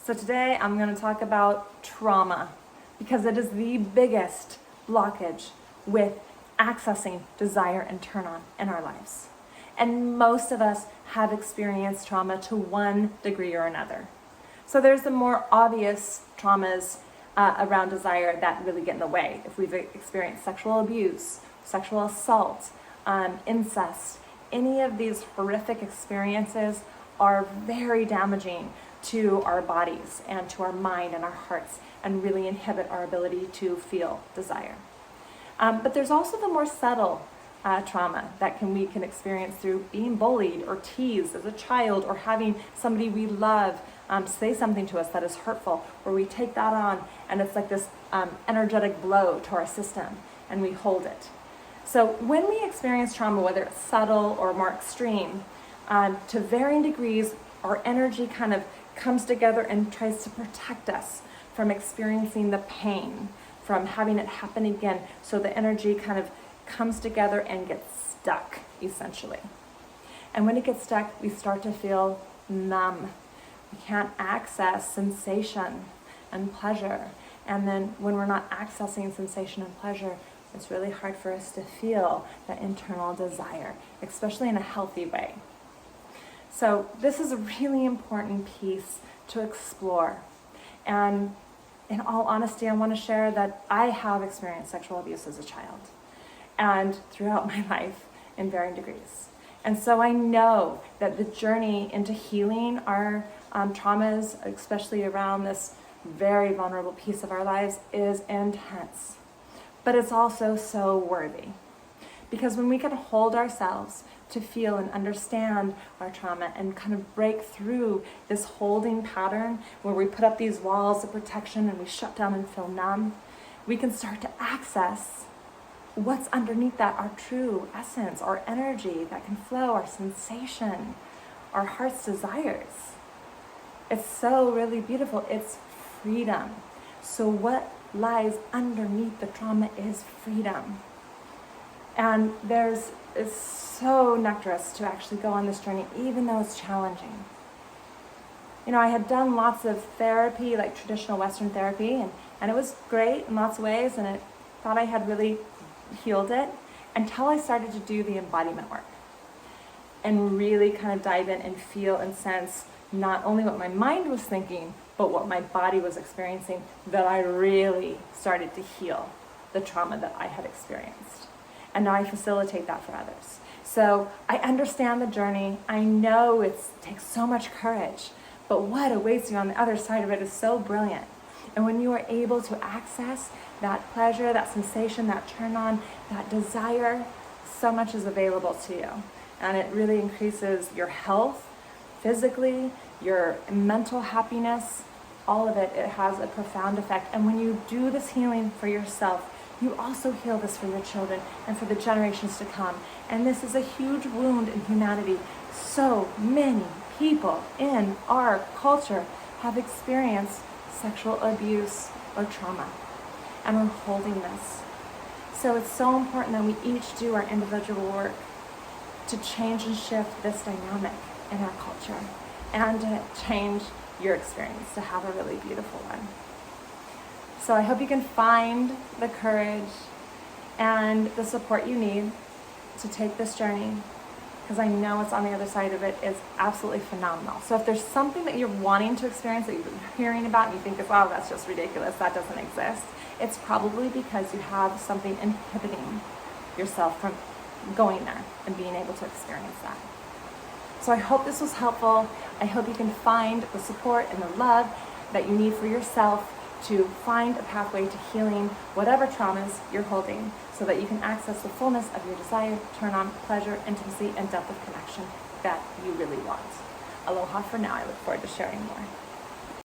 So today I'm going to talk about trauma because it is the biggest blockage with accessing desire and turn on in our lives. And most of us have experienced trauma to one degree or another. So there's the more obvious traumas around desire that really get in the way. If we've experienced sexual abuse, sexual assault, incest, any of these horrific experiences are very damaging to our bodies and to our mind and our hearts and really inhibit our ability to feel desire. But there's also the more subtle trauma that we can experience through being bullied or teased as a child, or having somebody we love say something to us that is hurtful, where we take that on and it's like this energetic blow to our system and we hold it. So when we experience trauma, whether it's subtle or more extreme, to varying degrees, our energy kind of comes together and tries to protect us from experiencing the pain, from having it happen again. So the energy kind of comes together and gets stuck, essentially. And when it gets stuck, we start to feel numb. We can't access sensation and pleasure. And then when we're not accessing sensation and pleasure, it's really hard for us to feel that internal desire, especially in a healthy way. So this is a really important piece to explore. And in all honesty, I want to share that I have experienced sexual abuse as a child and throughout my life in varying degrees. And so I know that the journey into healing our traumas, especially around this very vulnerable piece of our lives, is intense. But it's also so worthy. Because when we can hold ourselves to feel and understand our trauma and kind of break through this holding pattern where we put up these walls of protection and we shut down and feel numb, we can start to access what's underneath that, our true essence, our energy that can flow, our sensation, our heart's desires. It's so really beautiful. It's freedom. So what lies underneath the trauma is freedom. And it's so nectarous to actually go on this journey, even though it's challenging. You know, I had done lots of therapy, like traditional Western therapy, and it was great in lots of ways, and I thought I had really healed it until I started to do the embodiment work and really kind of dive in and feel and sense not only what my mind was thinking, but what my body was experiencing, that I really started to heal the trauma that I had experienced. And now I facilitate that for others. So I understand the journey. I know it takes so much courage, but what awaits you on the other side of it is so brilliant. And when you are able to access that pleasure, that sensation, that turn on, that desire, so much is available to you. And it really increases your health, physically, your mental happiness, all of it. It has a profound effect. And when you do this healing for yourself, you also heal this for your children and for the generations to come. And this is a huge wound in humanity. So many people in our culture have experienced sexual abuse or trauma, and we're holding this. So it's so important that we each do our individual work to change and shift this dynamic in our culture and to change your experience to have a really beautiful one. So I hope you can find the courage and the support you need to take this journey, because I know what's on the other side of it is absolutely phenomenal. So if there's something that you're wanting to experience that you've been hearing about and you think, wow, that's just ridiculous, that doesn't exist, it's probably because you have something inhibiting yourself from going there and being able to experience that. So I hope this was helpful. I hope you can find the support and the love that you need for yourself to find a pathway to healing whatever traumas you're holding, so that you can access the fullness of your desire, turn on, pleasure, intimacy, and depth of connection that you really want. Aloha for now. I look forward to sharing more.